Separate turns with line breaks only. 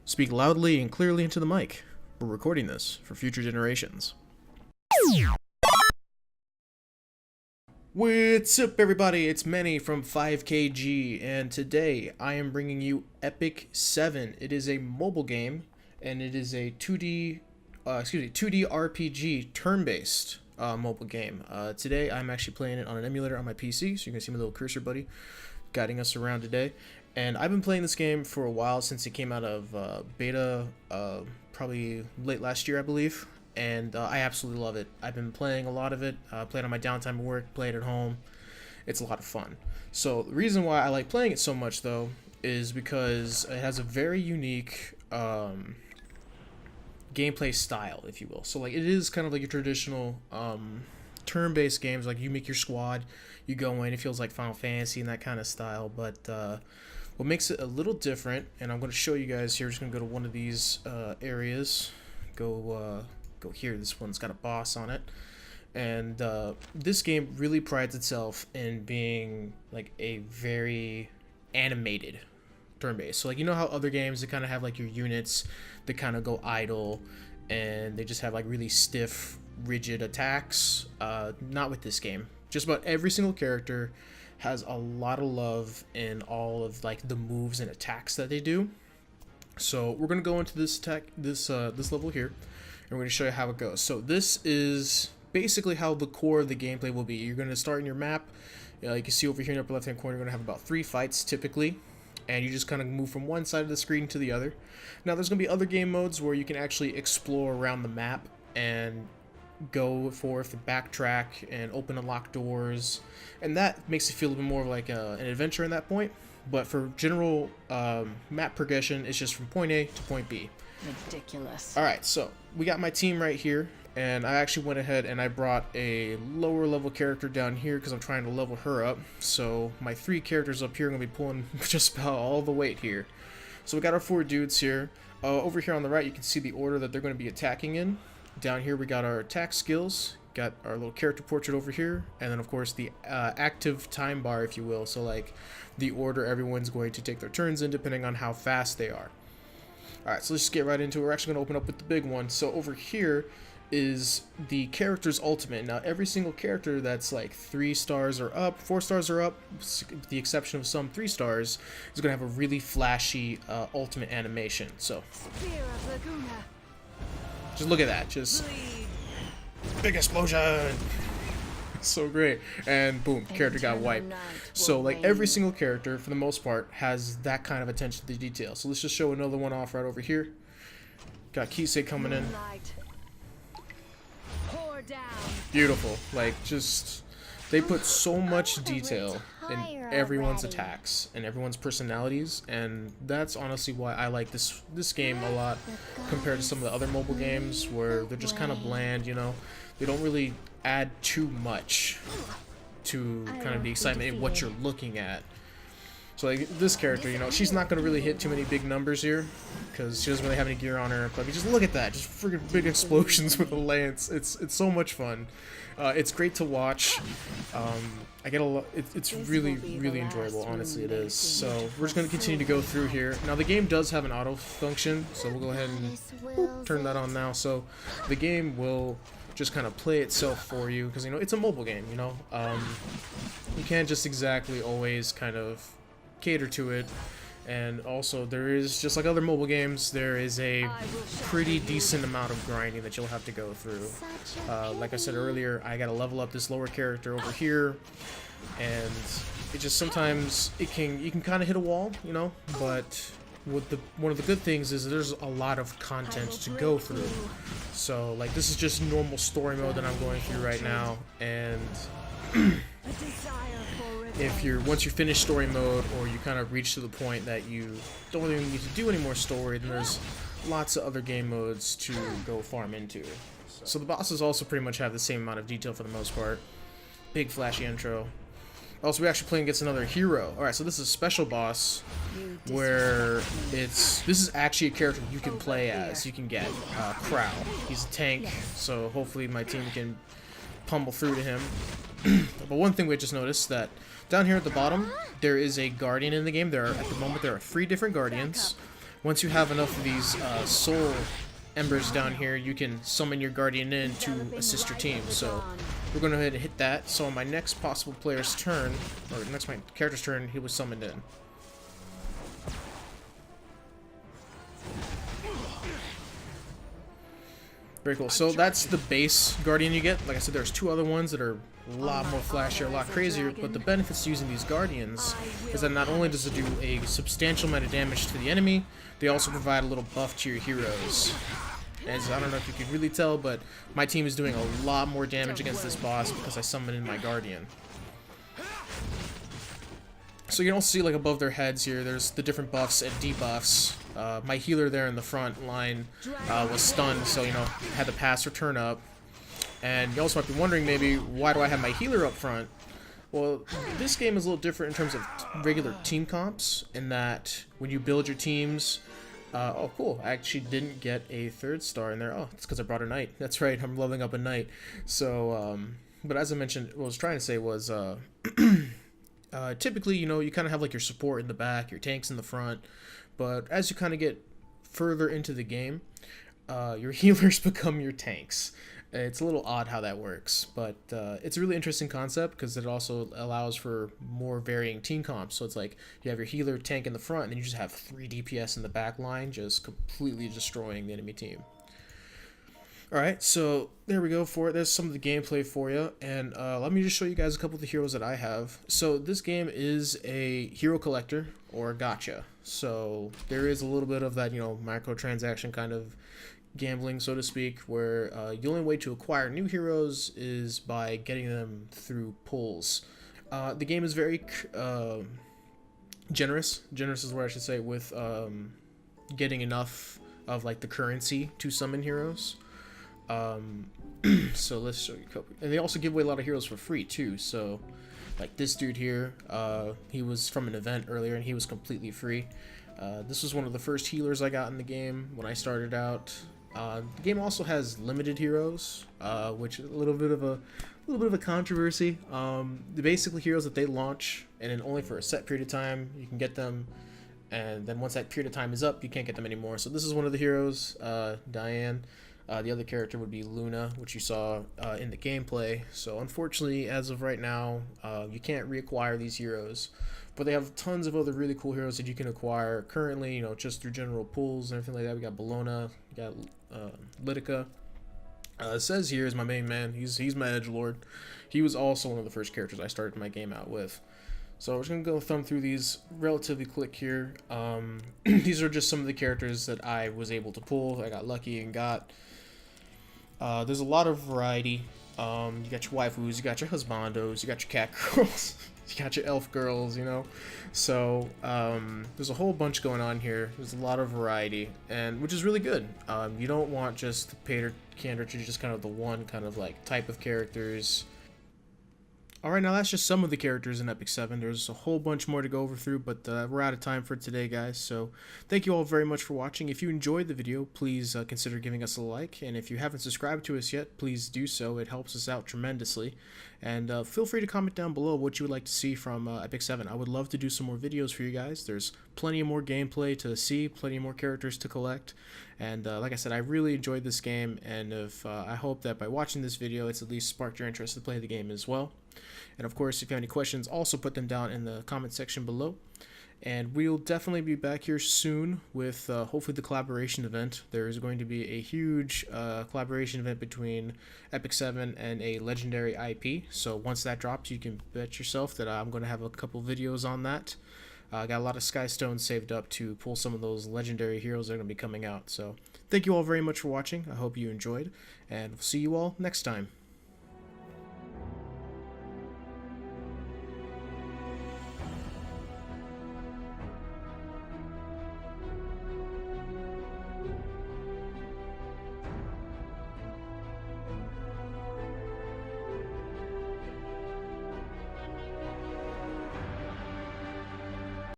Speak loudly and clearly into the mic. We're recording this for future generations. What's up, everybody? It's Manny from 5KG, and today I am bringing you Epic 7. It is a mobile game, and it is a 2D RPG turn-based mobile game. Today I'm actually playing it on an emulator on my PC, so you can see my little cursor buddy guiding us around today. And I've been playing this game for a while, since it came out of beta, probably late last year, I believe. And I absolutely love it. I've been playing a lot of it, played on my downtime at work, played at home. It's a lot of fun. So the reason why I like playing it so much, though, is because it has a very unique gameplay style, if you will. So like, it is kind of like your traditional turn-based games. Like, you make your squad, you go in, it feels like Final Fantasy and that kind of style. But what makes it a little different, and I'm going to show you guys here, just going to go to one of these areas, go here. This one's got a boss on it, and this game really prides itself in being like a very animated turn-based. So like, you know how other games, they kind of have like your units that kind of go idle and they just have like really stiff, rigid attacks? Not with this game. Just about every single character has a lot of love in all of like the moves and attacks that they do. So we're gonna go into this level here, and we're going to show you how it goes. So this is basically how the core of the gameplay will be. You're going to start in your map. You can see over here in the upper left hand corner, you're going to have about 3 fights typically, and you just kind of move from one side of the screen to the other. Now there's going to be other game modes where you can actually explore around the map and go forth and backtrack and open and lock doors, and that makes it feel a bit more like an adventure in that point. But for general map progression, it's just from point A to point B.
Ridiculous.
Alright, so we got my team right here, and I actually went ahead and I brought a lower level character down here because I'm trying to level her up. So my 3 characters up here are going to be pulling just about all the weight here. So we got our 4 dudes here. Over here on the right, you can see the order that they're going to be attacking in. Down here we got our attack skills, got our little character portrait over here, and then of course the active time bar, if you will. So like the order everyone's going to take their turns in depending on how fast they are. Alright, so let's just get right into it. We're actually going to open up with the big one. So over here is the character's ultimate. Now every single character that's like 3 stars or up, 4 stars or up, with the exception of some 3 stars, is going to have a really flashy ultimate animation. So just look at that, just big explosion. So great, and boom, character got wiped. So like every single character for the most part has that kind of attention to detail. So let's just show another one off right over here. Got Kisei coming in. Beautiful. Like, just they put so much detail in everyone's attacks and everyone's personalities, and that's honestly why I like this game a lot compared to some of the other mobile games where they're just kind of bland, you know. They don't really add too much to kind of the excitement in what you're looking at. So like this character, you know, she's not going to really hit too many big numbers here because she doesn't really have any gear on her. But just look at that, just freaking big explosions with a lance. It's so much fun. It's great to watch. I get a lot. It's really enjoyable. Honestly, it is. So we're just going to continue to go through here. Now the game does have an auto function, so we'll go ahead and turn that on now. So the game will just kind of play itself for you because, you know, it's a mobile game. You know, you can't just exactly always kind of cater to it. And also, there is, just like other mobile games, there is a pretty decent amount of grinding that you'll have to go through. Like I said earlier, I gotta level up this lower character over here, and it just sometimes you can kind of hit a wall, you know. But one of the good things is there's a lot of content to go through. So like, this is just normal story mode that I'm going through right now, and once you finish story mode, or you kind of reach to the point that you don't really need to do any more story, then there's lots of other game modes to go farm into. So the bosses also pretty much have the same amount of detail for the most part. Big flashy intro. Also, we're actually playing against another hero. Alright, so this is a special boss where this is actually a character you can play as. You can get Crow. He's a tank, so hopefully my team can pummel through to him. But one thing we just noticed, that down here at the bottom there is a guardian in the game. At the moment there are 3 different guardians. once you have enough of these soul embers down here, you can summon your guardian in to assist your team. So we're going to go ahead and hit that. So on my next possible player's turn, or next my character's turn, he was summoned in. Very cool. So that's the base guardian you get. Like I said, there's 2 other ones that are a lot more flashier, a lot crazier, but the benefits to using these guardians is that not only does it do a substantial amount of damage to the enemy, they also provide a little buff to your heroes. As I don't know if you can really tell, but my team is doing a lot more damage against this boss because I summoned in my guardian. So you can also see, like, above their heads here, there's the different buffs and debuffs. My healer there in the front line was stunned, so, you know, had to pass or turn up. And you also might be wondering, maybe, why do I have my healer up front? Well, this game is a little different in terms of regular team comps, in that when you build your teams... oh, cool. I actually didn't get a 3rd star in there. Oh, it's because I brought a knight. That's right, I'm leveling up a knight. So, but as I mentioned, what I was trying to say was... typically, you know, you kind of have like your support in the back, your tanks in the front, but as you kind of get further into the game, your healers become your tanks. It's a little odd how that works, but it's a really interesting concept because it also allows for more varying team comps. So it's like you have your healer tank in the front, and then you just have 3 DPS in the back line, just completely destroying the enemy team. Alright, so there we go for it. There's some of the gameplay for you, and let me just show you guys a couple of the heroes that I have. So this game is a hero collector, or gacha. So there is a little bit of that, you know, microtransaction kind of gambling, so to speak, where the only way to acquire new heroes is by getting them through pulls. The game is very generous is what I should say, with getting enough of like the currency to summon heroes. So let's show you a couple. And they also give away a lot of heroes for free too. So like this dude here, he was from an event earlier and he was completely free. This was one of the first healers I got in the game when I started out. The game also has limited heroes, which is a little bit of a controversy. The basically heroes that they launch, and then only for a set period of time you can get them, and then once that period of time is up, you can't get them anymore. So this is one of the heroes, Diane. The other character would be Luna, which you saw in the gameplay. So unfortunately, as of right now, you can't reacquire these heroes. But they have tons of other really cool heroes that you can acquire currently, you know, just through general pools and everything like that. We got Bologna, we got Litica. It says here is my main man. He's my edgelord. He was also one of the first characters I started my game out with. So we're just going to go thumb through these relatively quick here. These are just some of the characters that I was able to pull. I got lucky and got. There's a lot of variety. You got your waifus, you got your husbandos, you got your cat girls, you got your elf girls, you know. So there's a whole bunch going on here. There's a lot of variety, and which is really good. You don't want just the pater candor to just kind of the one kind of like type of characters. Alright, now that's just some of the characters in Epic 7. There's a whole bunch more to go over through, but we're out of time for today, guys. So thank you all very much for watching. If you enjoyed the video, please consider giving us a like. And if you haven't subscribed to us yet, please do so. It helps us out tremendously. And feel free to comment down below what you would like to see from Epic 7. I would love to do some more videos for you guys. There's plenty of more gameplay to see, plenty more characters to collect. And like I said, I really enjoyed this game, and if I hope that by watching this video, it's at least sparked your interest to play the game as well. And of course, if you have any questions, also put them down in the comment section below. And we'll definitely be back here soon with hopefully the collaboration event. There is going to be a huge collaboration event between Epic 7 and a legendary IP. So once that drops, you can bet yourself that I'm going to have a couple videos on that. I got a lot of Sky Stones saved up to pull some of those legendary heroes that are going to be coming out. So thank you all very much for watching. I hope you enjoyed, and we'll see you all next time.